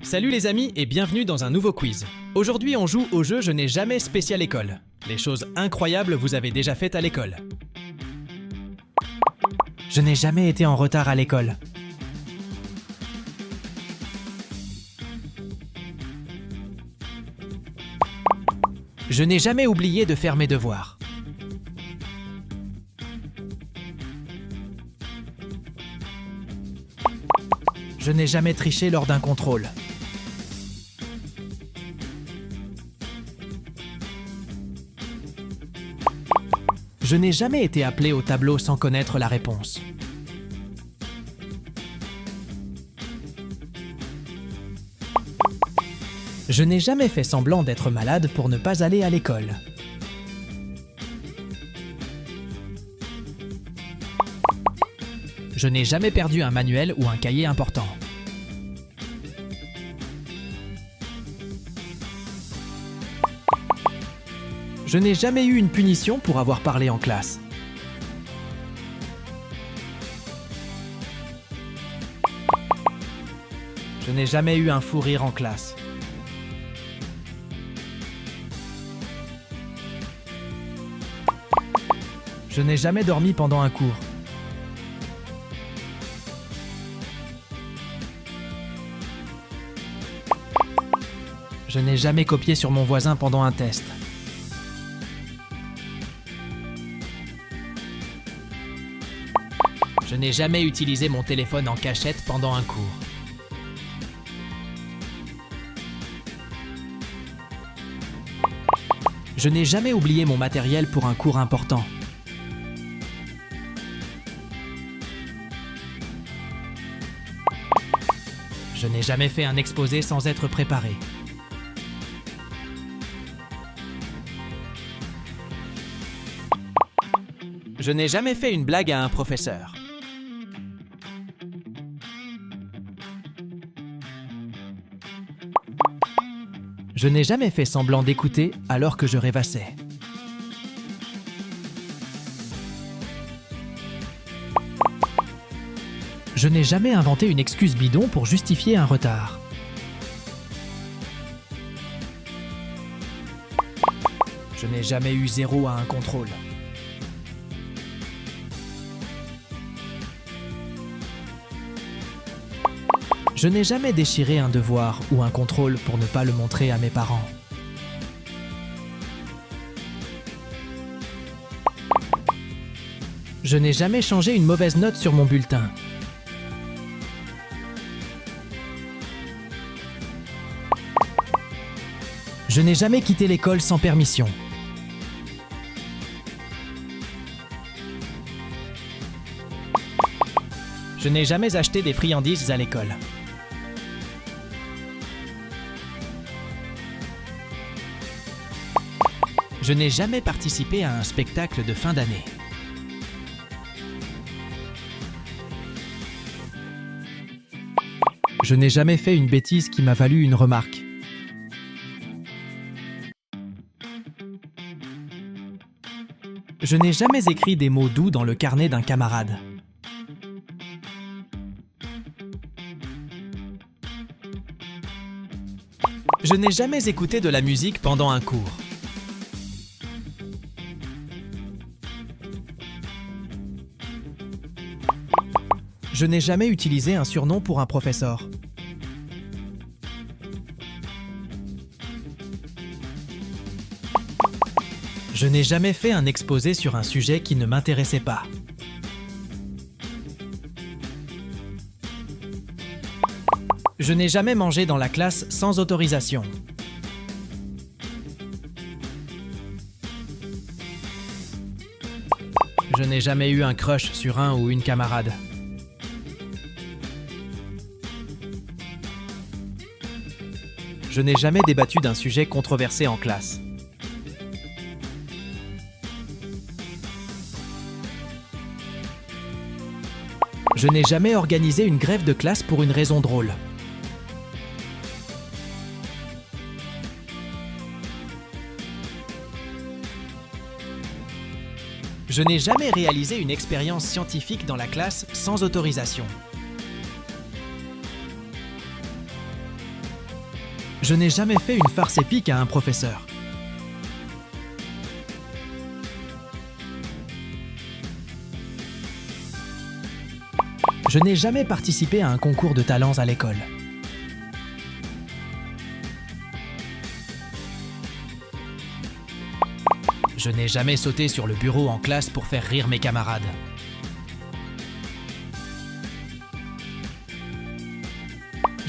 Salut les amis et bienvenue dans un nouveau quiz. Aujourd'hui on joue au jeu Je n'ai jamais spécial école. Les choses incroyables vous avez déjà faites à l'école. Je n'ai jamais été en retard à l'école. Je n'ai jamais oublié de faire mes devoirs. Je n'ai jamais triché lors d'un contrôle. Je n'ai jamais été appelé au tableau sans connaître la réponse. Je n'ai jamais fait semblant d'être malade pour ne pas aller à l'école. Je n'ai jamais perdu un manuel ou un cahier important. Je n'ai jamais eu une punition pour avoir parlé en classe. Je n'ai jamais eu un fou rire en classe. Je n'ai jamais dormi pendant un cours. Je n'ai jamais copié sur mon voisin pendant un test. Je n'ai jamais utilisé mon téléphone en cachette pendant un cours. Je n'ai jamais oublié mon matériel pour un cours important. Je n'ai jamais fait un exposé sans être préparé. Je n'ai jamais fait une blague à un professeur. Je n'ai jamais fait semblant d'écouter alors que je rêvassais. Je n'ai jamais inventé une excuse bidon pour justifier un retard. Je n'ai jamais eu 0 à un contrôle. Je n'ai jamais déchiré un devoir ou un contrôle pour ne pas le montrer à mes parents. Je n'ai jamais changé une mauvaise note sur mon bulletin. Je n'ai jamais quitté l'école sans permission. Je n'ai jamais acheté des friandises à l'école. Je n'ai jamais participé à un spectacle de fin d'année. Je n'ai jamais fait une bêtise qui m'a valu une remarque. Je n'ai jamais écrit des mots doux dans le carnet d'un camarade. Je n'ai jamais écouté de la musique pendant un cours. Je n'ai jamais utilisé un surnom pour un professeur. Je n'ai jamais fait un exposé sur un sujet qui ne m'intéressait pas. Je n'ai jamais mangé dans la classe sans autorisation. Je n'ai jamais eu un crush sur un ou une camarade. Je n'ai jamais débattu d'un sujet controversé en classe. Je n'ai jamais organisé une grève de classe pour une raison drôle. Je n'ai jamais réalisé une expérience scientifique dans la classe sans autorisation. Je n'ai jamais fait une farce épique à un professeur. Je n'ai jamais participé à un concours de talents à l'école. Je n'ai jamais sauté sur le bureau en classe pour faire rire mes camarades.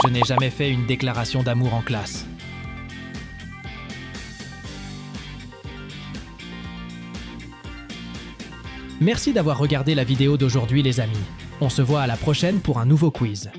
Je n'ai jamais fait une déclaration d'amour en classe. Merci d'avoir regardé la vidéo d'aujourd'hui les amis. On se voit à la prochaine pour un nouveau quiz.